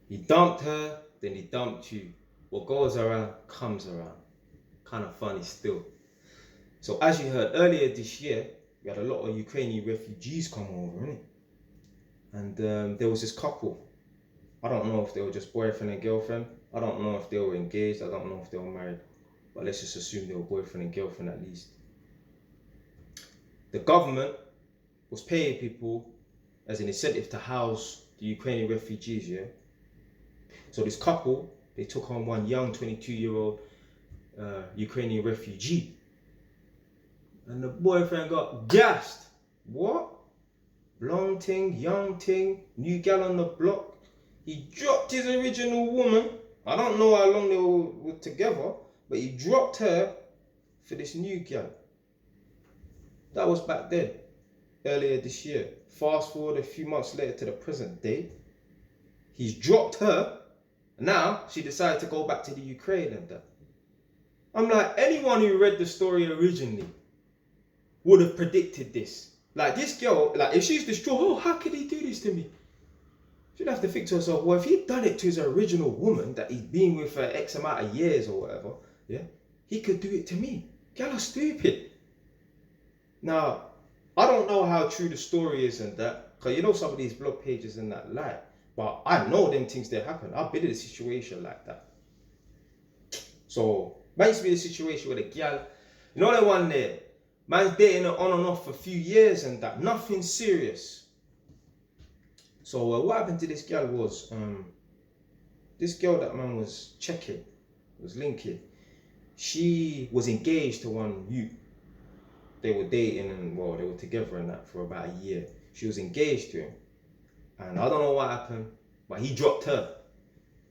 He dumped her, then he dumped you. What goes around comes around. Kind of funny still. So as you heard earlier this year, we had a lot of Ukrainian refugees come over, innit? And there was this couple. I don't know if they were just boyfriend and girlfriend. I don't know if they were engaged. I don't know if they were married. But let's just assume they were boyfriend and girlfriend at least. The government was paying people as an incentive to house the Ukrainian refugees, yeah? So this couple, they took on one young 22-year-old Ukrainian refugee. And the boyfriend got gassed. What? Blonde ting, young ting, new gal on the block. He dropped his original woman. I don't know how long they were together, but he dropped her for this new gal. That was back then, earlier this year. Fast forward a few months later to the present day. He's dropped her. Now she decided to go back to the Ukraine and that. I'm like, anyone who read the story originally would have predicted this. Like this girl, like if she's distraught, oh, how could he do this to me? She'd have to think to herself, well, if he'd done it to his original woman that he's been with for X amount of years or whatever, yeah, he could do it to me. Girl are stupid. Now, I don't know how true the story is and that, because you know some of these blog pages and that lie, but I know them things that happen. I've been in a situation like that. So, man used to be in a situation with a girl, you know that one there, man's dating her on and off for a few years and that, nothing serious. So what happened to this girl was, this girl that man was checking, was linking, she was engaged to one youth. They were dating and, well, they were together and that for about a year. She was engaged to him. And I don't know what happened, but he dropped her.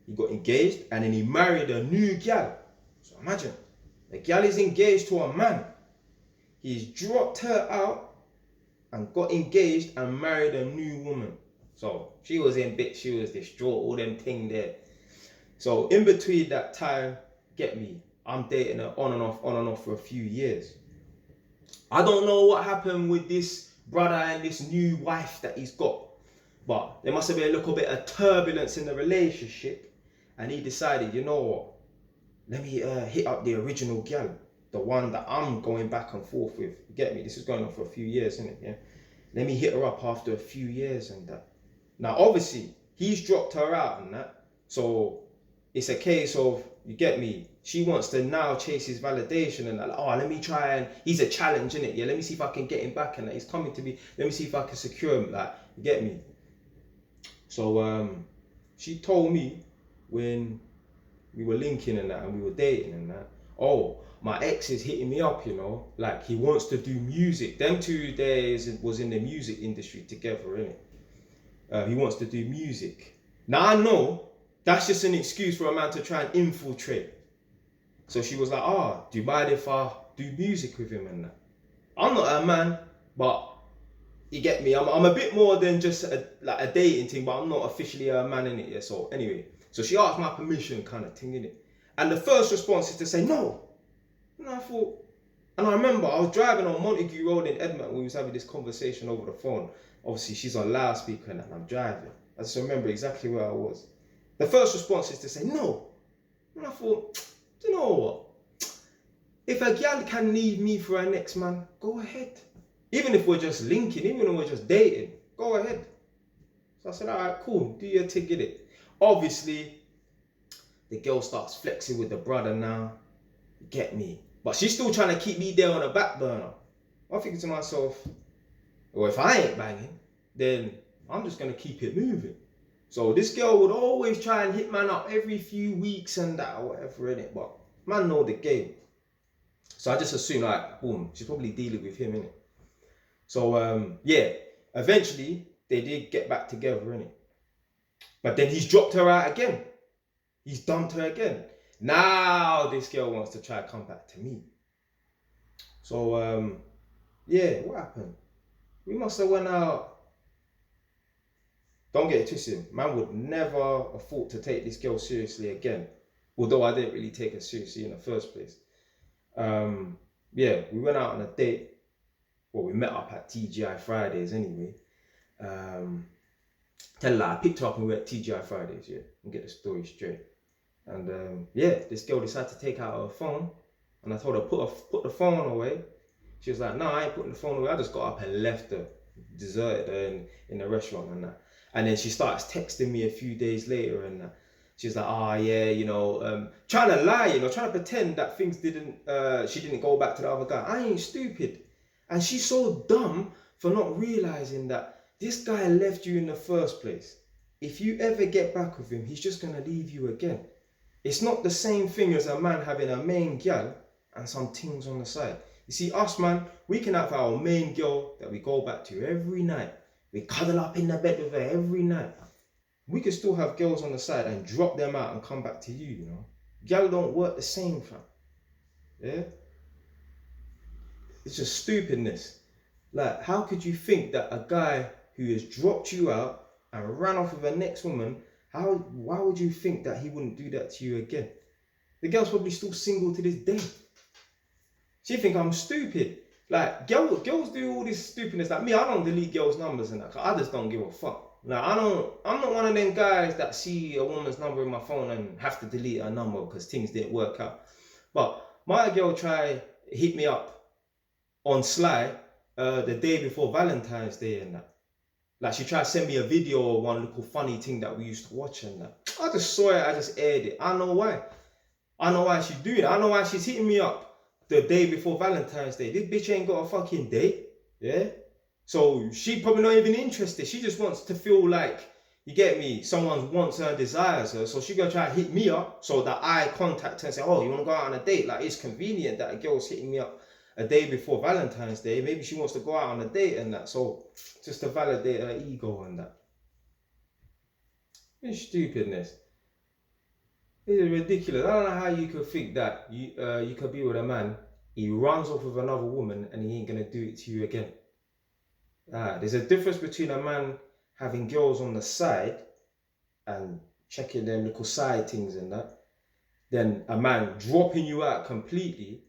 He got engaged and then he married a new gal. So imagine, the gal is engaged to a man. He's dropped her out and got engaged and married a new woman. So she was in bit, she was distraught, all them thing there. So in between that time, get me, I'm dating her on and off for a few years. I don't know what happened with this brother and this new wife that he's got, but there must have been a little bit of turbulence in the relationship, and he decided, you know what, let me hit up the original gal, the one that I'm going back and forth with. You get me? This is going on for a few years, isn't it? Yeah. Let me hit her up after a few years and that. Now, obviously, he's dropped her out and that, so it's a case of, you get me, she wants to now chase his validation and like, oh, let me try and, he's a challenge, innit? Yeah, let me see if I can get him back and that, he's coming to me, let me see if I can secure him, like, you get me? So, she told me when we were linking and that and we were dating and that, oh, my ex is hitting me up, you know, like he wants to do music. Them 2 days was in the music industry together, innit? He wants to do music. Now I know that's just an excuse for a man to try and infiltrate. So she was like, do you mind if I do music with him and that? I'm not a man, but you get me, I'm a bit more than just a dating thing, but I'm not officially a man in it yet. So anyway, so she asked my permission kind of thing, innit? And the first response is to say no. And I thought, and I remember I was driving on Montague Road in Edmonton when we was having this conversation over the phone. Obviously she's on loudspeaker and I'm driving. I just remember exactly where I was. The first response is to say no. And I thought, do you know what? If a gal can leave me for her next man, go ahead. Even if we're just linking, even if we're just dating, go ahead. So I said, all right, cool, do your thing, get it. Obviously, the girl starts flexing with the brother now, get me. But she's still trying to keep me there on the back burner. I'm thinking to myself, well, if I ain't banging, then I'm just going to keep it moving. So this girl would always try and hit man up every few weeks and that or whatever, innit? But man know the game. So I just assumed, like, boom, she's probably dealing with him, innit? So, yeah, eventually they did get back together, innit? But then he's dropped her out again. He's dumped her again. Now this girl wants to try to come back to me. So, yeah, what happened? We must have went out. Don't get it twisted. Man would never have thought to take this girl seriously again. Although I didn't really take her seriously in the first place. Yeah, we went out on a date. Well, we met up at TGI Fridays anyway. tell her I picked her up and we were at TGI Fridays, yeah, and get the story straight. And yeah, this girl decided to take out her phone, and I told her put the phone away. She was like, no, I ain't putting the phone away. I just got up and left her, deserted her in the restaurant and that. And then she starts texting me a few days later and that. She's like, oh yeah, you know, trying to lie, you know, trying to pretend that things didn't, she didn't go back to the other guy. I ain't stupid. And she's so dumb for not realizing that this guy left you in the first place. If you ever get back with him, he's just gonna leave you again. It's not the same thing as a man having a main gal and some things on the side. You see, us man, we can have our main girl that we go back to every night. We cuddle up in the bed with her every night. We can still have girls on the side and drop them out and come back to you, you know. Gal don't work the same, fam. Yeah? It's just stupidness. Like, how could you think that a guy who has dropped you out and ran off with the next woman, why would you think that he wouldn't do that to you again? The girl's probably still single to this day. She think I'm stupid. Like, girls do all this stupidness. Like me, I don't delete girls' numbers and that, cause I just don't give a fuck. Like, I'm not one of them guys that see a woman's number in my phone and have to delete her number because things didn't work out. But my girl tried hit me up on Sly the day before Valentine's Day and that. Like, she tried to send me a video of one little funny thing that we used to watch and that. I just saw it, I just aired it. I know why. I know why she's doing it. I know why she's hitting me up the day before Valentine's Day. This bitch ain't got a fucking date. Yeah? So she probably not even interested. She just wants to feel like, you get me, someone wants her and desires her. So she gonna try to hit me up so that I contact her and say, oh, you wanna go out on a date? Like, it's convenient that a girl's hitting me up a day before Valentine's Day. Maybe she wants to go out on a date and that. So just to validate her ego and that. It's stupidness. This is ridiculous. I don't know how you could think that you could be with a man, he runs off with another woman and he ain't gonna do it to you again. There's a difference between a man having girls on the side and checking them little side things and that, than a man dropping you out completely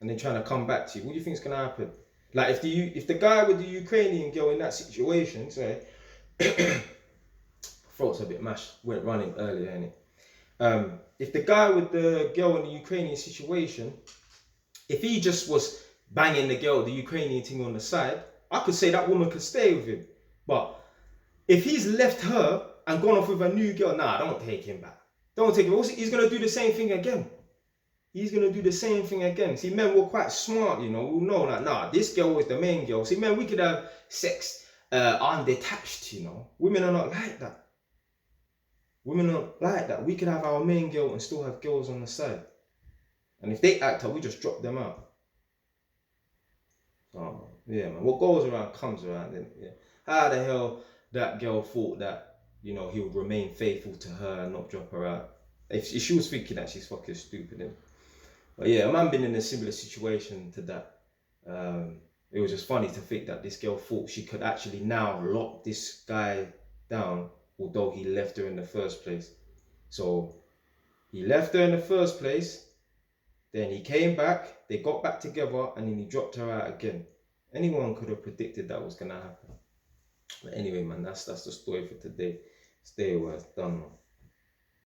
and then trying to come back to you. What do you think is gonna happen? Like, if the guy with the Ukrainian girl in that situation, say, throat's a bit mashed, went running earlier, innit? If the guy with the girl in the Ukrainian situation, if he just was banging the girl, the Ukrainian thing on the side, I could say that woman could stay with him. But if he's left her and gone off with a new girl, nah, don't take him back. Don't take him. He's going to do the same thing again. He's going to do the same thing again. See, men were quite smart, you know. We'll know, like, nah, this girl is the main girl. See, men, we could have sex undetached, you know. Women are not like that. Women are not like that. We could have our main girl and still have girls on the side. And if they act up, we just drop them out. Oh, yeah, man. What goes around comes around. Then, yeah. How the hell that girl thought that, you know, he would remain faithful to her and not drop her out? If she was thinking that, she's fucking stupid. Then. But yeah, a man been in a similar situation to that. It was just funny to think that this girl thought she could actually now lock this guy down, although he left her in the first place. So he left her in the first place. Then he came back, they got back together, and then he dropped her out again. Anyone could have predicted that was going to happen. But anyway, man, that's the story for today. Stay well, done, man.